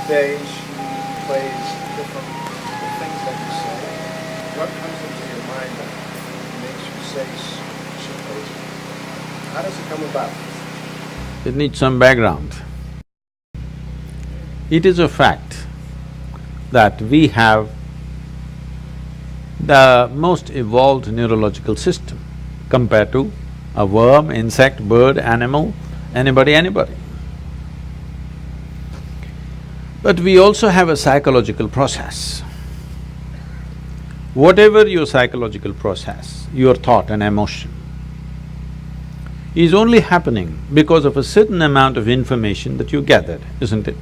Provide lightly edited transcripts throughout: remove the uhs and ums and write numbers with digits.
day she plays different the things that you say. What comes into your mind that makes you say she plays it? How does it come about? It needs some background. It is a fact that we have the most evolved neurological system compared to a worm, insect, bird, animal, anybody. But we also have a psychological process. Whatever your psychological process, your thought and emotion, is only happening because of a certain amount of information that you gathered, isn't it?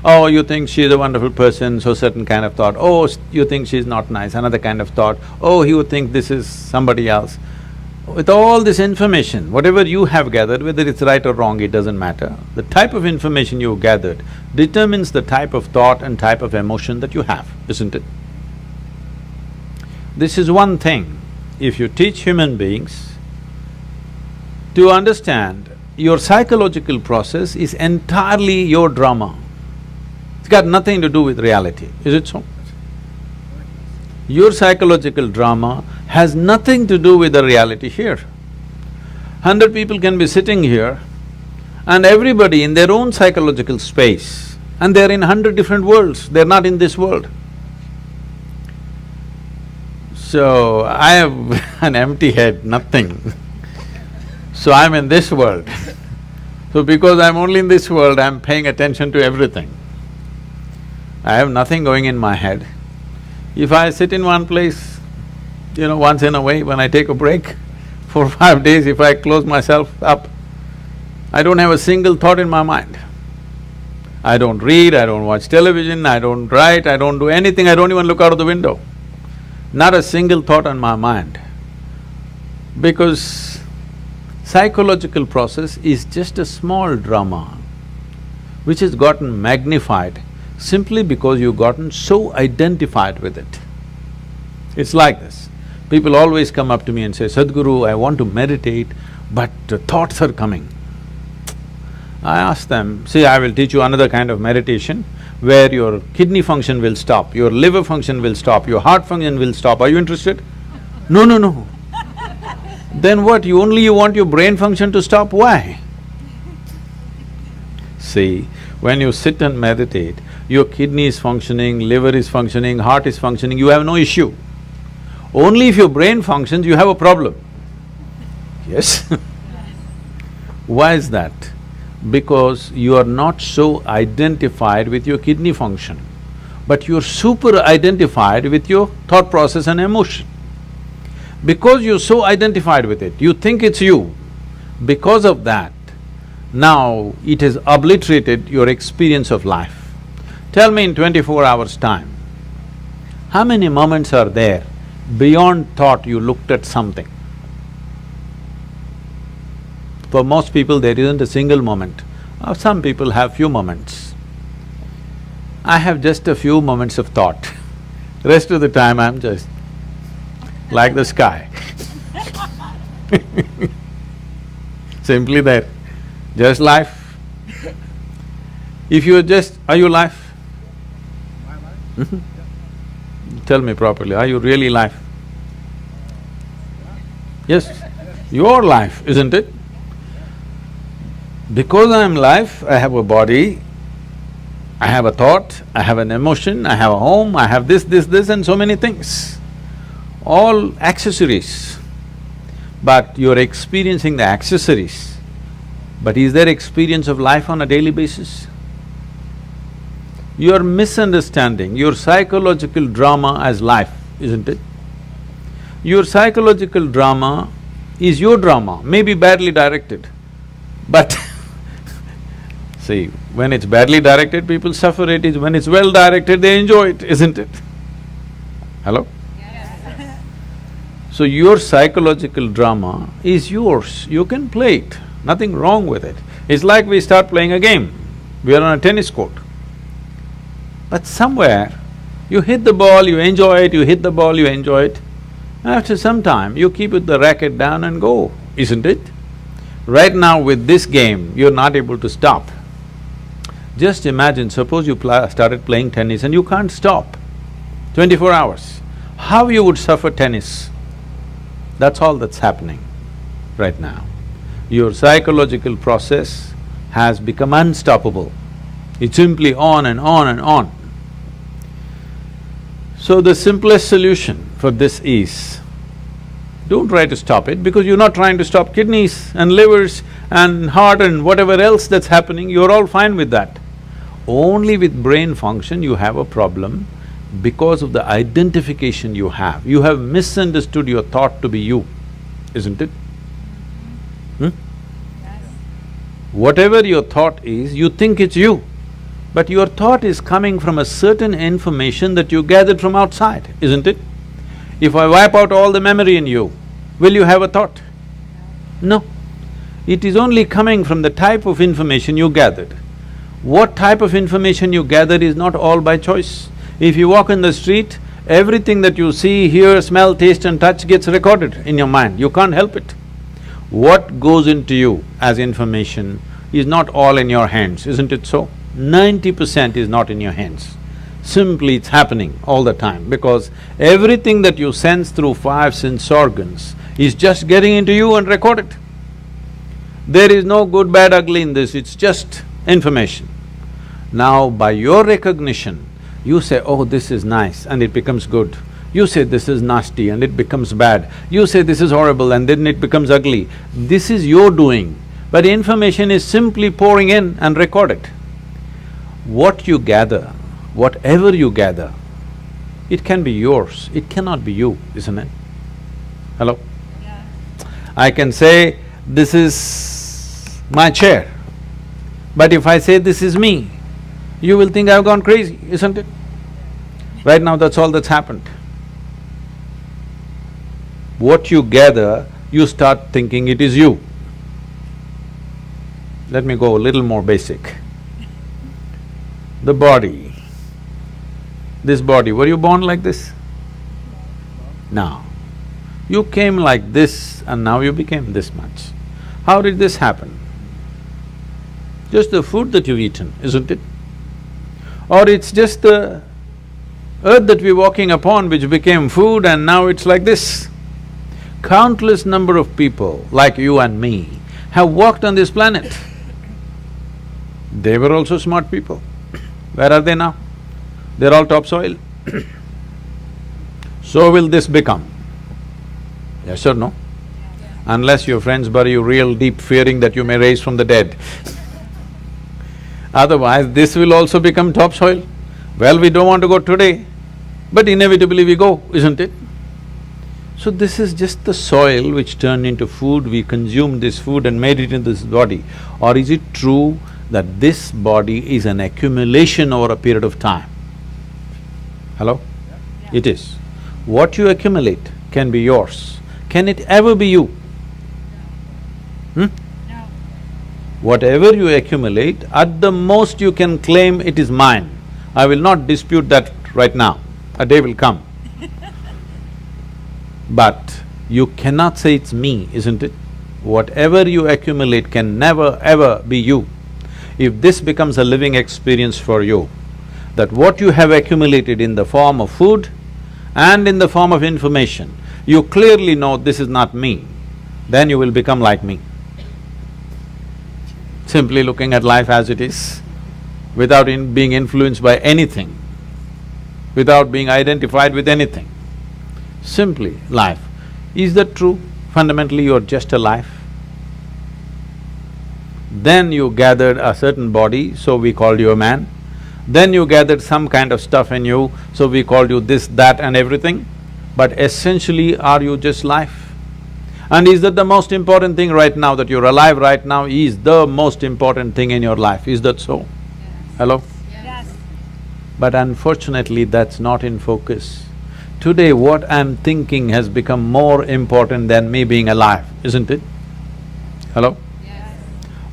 Oh, you think she's a wonderful person, so certain kind of thought. Oh, you think she's not nice, another kind of thought. Oh, you think this is somebody else. With all this information, whatever you have gathered, whether it's right or wrong, it doesn't matter. The type of information you gathered determines the type of thought and type of emotion that you have, isn't it? This is one thing. If you teach human beings to understand your psychological process is entirely your drama. It's got nothing to do with reality, is it so? Your psychological drama has nothing to do with the reality here. 100 people can be sitting here and everybody in their own psychological space, and they're in 100 different worlds, they're not in this world. So, I have an empty head, nothing. So I'm in this world. So because I'm only in this world, I'm paying attention to everything. I have nothing going in my head. If I sit in one place, once in a way when I take a break, 4 or 5 days, if I close myself up, I don't have a single thought in my mind. I don't read, I don't watch television, I don't write, I don't do anything, I don't even look out of the window. Not a single thought on my mind. Because psychological process is just a small drama which has gotten magnified simply because you've gotten so identified with it. It's like this. People always come up to me and say, Sadhguru, I want to meditate, but thoughts are coming. I ask them, see, I will teach you another kind of meditation where your kidney function will stop, your liver function will stop, your heart function will stop. Are you interested? No. Then what, you want your brain function to stop? Why? See, when you sit and meditate, your kidney is functioning, liver is functioning, heart is functioning, you have no issue. Only if your brain functions, you have a problem. Yes? Why is that? Because you are not so identified with your kidney function, but you're super identified with your thought process and emotion. Because you're so identified with it, you think it's you. Because of that, now it has obliterated your experience of life. Tell me in 24 hours' time, how many moments are there beyond thought you looked at something? For most people, there isn't a single moment. Some people have few moments. I have just a few moments of thought. Rest of the time, I'm just like the sky. Simply there, just life. If you're just… are you life? My life? Tell me properly, are you really life? Yes, your life, isn't it? Because I am life, I have a body, I have a thought, I have an emotion, I have a home, I have this and so many things. All accessories. But you're experiencing the accessories. But is there experience of life on a daily basis? You're misunderstanding your psychological drama as life, isn't it? Your psychological drama is your drama, maybe badly directed, but see, when it's badly directed, people suffer it. When it's well directed, they enjoy it, isn't it? Hello? Yes. So your psychological drama is yours, you can play it, nothing wrong with it. It's like we start playing a game, we are on a tennis court. But somewhere, you hit the ball, you enjoy it, you hit the ball, you enjoy it. After some time, you keep the racket down and go, isn't it? Right now with this game, you're not able to stop. Just imagine, suppose you started playing tennis and you can't stop 24 hours. How you would suffer tennis? That's all that's happening right now. Your psychological process has become unstoppable. It's simply on and on and on. So the simplest solution for this is, don't try to stop it because you're not trying to stop kidneys and livers and heart and whatever else that's happening, you're all fine with that. Only with brain function you have a problem because of the identification you have. You have misunderstood your thought to be you, isn't it? Yes. Whatever your thought is, you think it's you. But your thought is coming from a certain information that you gathered from outside, isn't it? If I wipe out all the memory in you, will you have a thought? No. It is only coming from the type of information you gathered. What type of information you gathered is not all by choice. If you walk in the street, everything that you see, hear, smell, taste and touch gets recorded in your mind, you can't help it. What goes into you as information is not all in your hands, isn't it so? 90% is not in your hands. Simply it's happening all the time because everything that you sense through five sense organs is just getting into you and recorded. There is no good, bad, ugly in this, it's just information. Now by your recognition, you say, oh, this is nice and it becomes good. You say this is nasty and it becomes bad. You say this is horrible and then it becomes ugly. This is your doing, but information is simply pouring in and recorded. What you gather, whatever you gather, it can be yours, it cannot be you, isn't it? Hello? Yeah. I can say, this is my chair, but if I say this is me, you will think I've gone crazy, isn't it? Right now, that's all that's happened. What you gather, you start thinking it is you. Let me go a little more basic. The body, this body, were you born like this? No. You came like this and now you became this much. How did this happen? Just the food that you've eaten, isn't it? Or it's just the earth that we're walking upon which became food and now it's like this. Countless number of people like you and me have walked on this planet. They were also smart people. Where are they now? They're all topsoil. So will this become? Yes or no? Unless your friends bury you real deep, fearing that you may rise from the dead. Otherwise, this will also become topsoil. Well, we don't want to go today, but inevitably we go, isn't it? So this is just the soil which turned into food, we consumed this food and made it into this body. Or is it true that this body is an accumulation over a period of time? Hello? Yeah. It is. What you accumulate can be yours. Can it ever be you? No. Whatever you accumulate, at the most you can claim it is mine. I will not dispute that right now, a day will come. But you cannot say it's me, isn't it? Whatever you accumulate can never ever be you. If this becomes a living experience for you, that what you have accumulated in the form of food and in the form of information, you clearly know this is not me, then you will become like me. Simply looking at life as it is, without being influenced by anything, without being identified with anything. Simply life. Is that true? Fundamentally, you're just a life. Then you gathered a certain body, so we called you a man. Then you gathered some kind of stuff in you, so we called you this, that and everything. But essentially, are you just life? And is that the most important thing right now, that you're alive right now is the most important thing in your life, is that so? Yes. Hello? Yes. But unfortunately, that's not in focus. Today, what I'm thinking has become more important than me being alive, isn't it? Hello? Yes.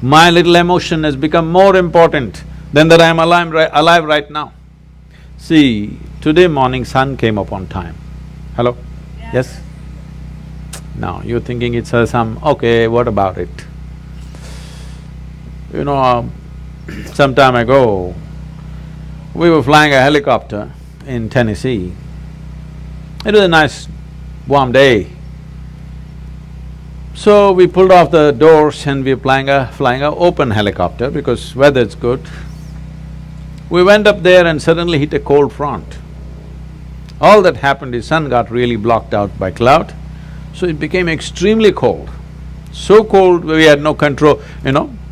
My little emotion has become more important than that I'm alive right now. See, today morning sun came up on time. Hello? Yes? Now, you're thinking it's some… okay, what about it? You know, some time ago, we were flying a helicopter in Tennessee. It was a nice warm day. So we pulled off the doors and we were flying a open helicopter because weather's good. We went up there and suddenly hit a cold front. All that happened is sun got really blocked out by cloud, so it became extremely cold. So cold we had no control,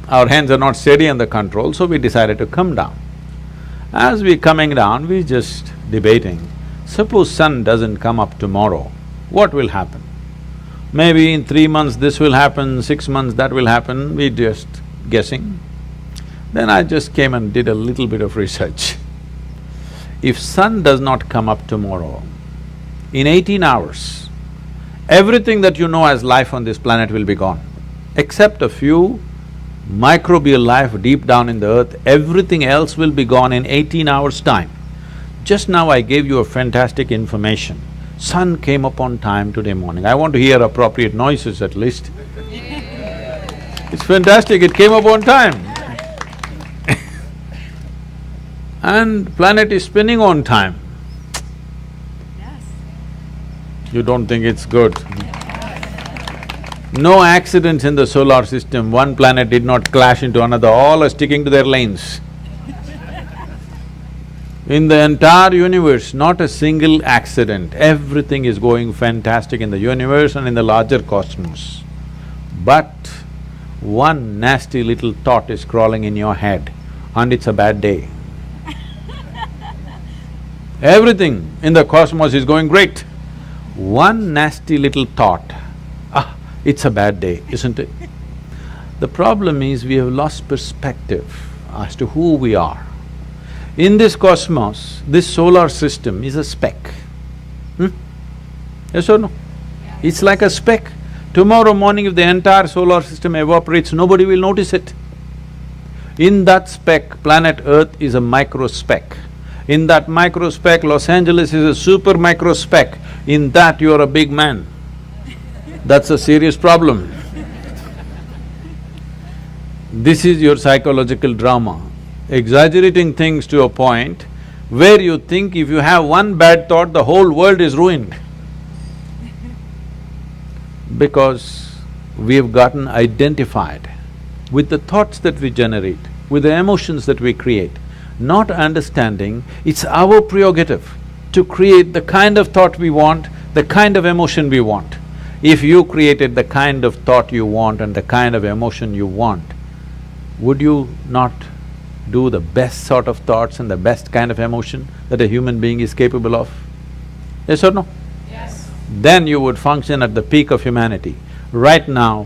our hands are not steady on the control, so we decided to come down. As we coming down, we just debating, suppose sun doesn't come up tomorrow, what will happen? Maybe in 3 months this will happen, 6 months that will happen, we just guessing. Then I just came and did a little bit of research. If sun does not come up tomorrow, in 18 hours, everything that you know as life on this planet will be gone. Except a few microbial life deep down in the earth, everything else will be gone in 18 hours' time. Just now I gave you a fantastic information. Sun came up on time today morning. I want to hear appropriate noises at least. It's fantastic, it came up on time. And planet is spinning on time. Yes. You don't think it's good? No accidents in the solar system, one planet did not clash into another, all are sticking to their lanes. In the entire universe, not a single accident, everything is going fantastic in the universe and in the larger cosmos. But one nasty little thought is crawling in your head and it's a bad day. Everything in the cosmos is going great. One nasty little thought, it's a bad day, isn't it? The problem is we have lost perspective as to who we are. In this cosmos, this solar system is a speck. Yes or no? It's like a speck. Tomorrow morning if the entire solar system evaporates, nobody will notice it. In that speck, planet Earth is a micro speck. In that micro speck, Los Angeles is a super micro speck. In that, you're a big man. That's a serious problem. This is your psychological drama, exaggerating things to a point where you think if you have one bad thought, the whole world is ruined. Because we've gotten identified with the thoughts that we generate, with the emotions that we create, not understanding it's our prerogative to create the kind of thought we want, the kind of emotion we want. If you created the kind of thought you want and the kind of emotion you want, would you not do the best sort of thoughts and the best kind of emotion that a human being is capable of? Yes or no? Yes. Then you would function at the peak of humanity. Right now,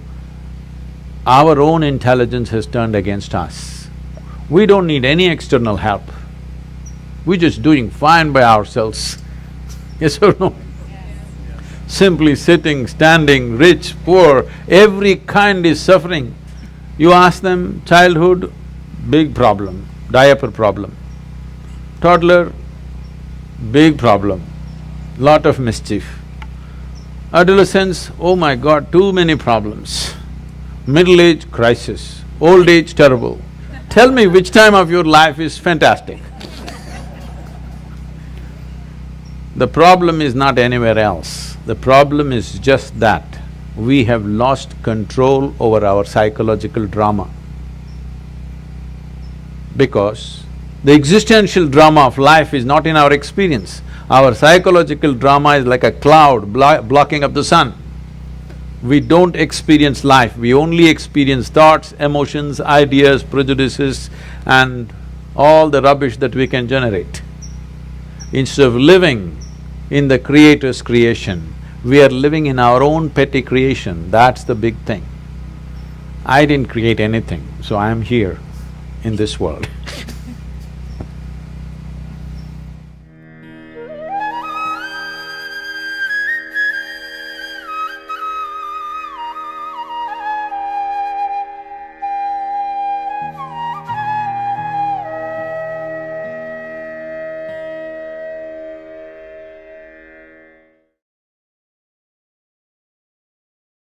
our own intelligence has turned against us. We don't need any external help. We're just doing fine by ourselves. Yes or no? Simply sitting, standing, rich, poor, every kind is suffering. You ask them, childhood, big problem, diaper problem. Toddler, big problem, lot of mischief. Adolescence, oh my God, too many problems. Middle age, crisis. Old age, terrible. Tell me which time of your life is fantastic. The problem is not anywhere else. The problem is just that we have lost control over our psychological drama. Because the existential drama of life is not in our experience. Our psychological drama is like a cloud blocking up the sun. We don't experience life, we only experience thoughts, emotions, ideas, prejudices and all the rubbish that we can generate. Instead of living in the Creator's creation, we are living in our own petty creation, that's the big thing. I didn't create anything, so I am here in this world.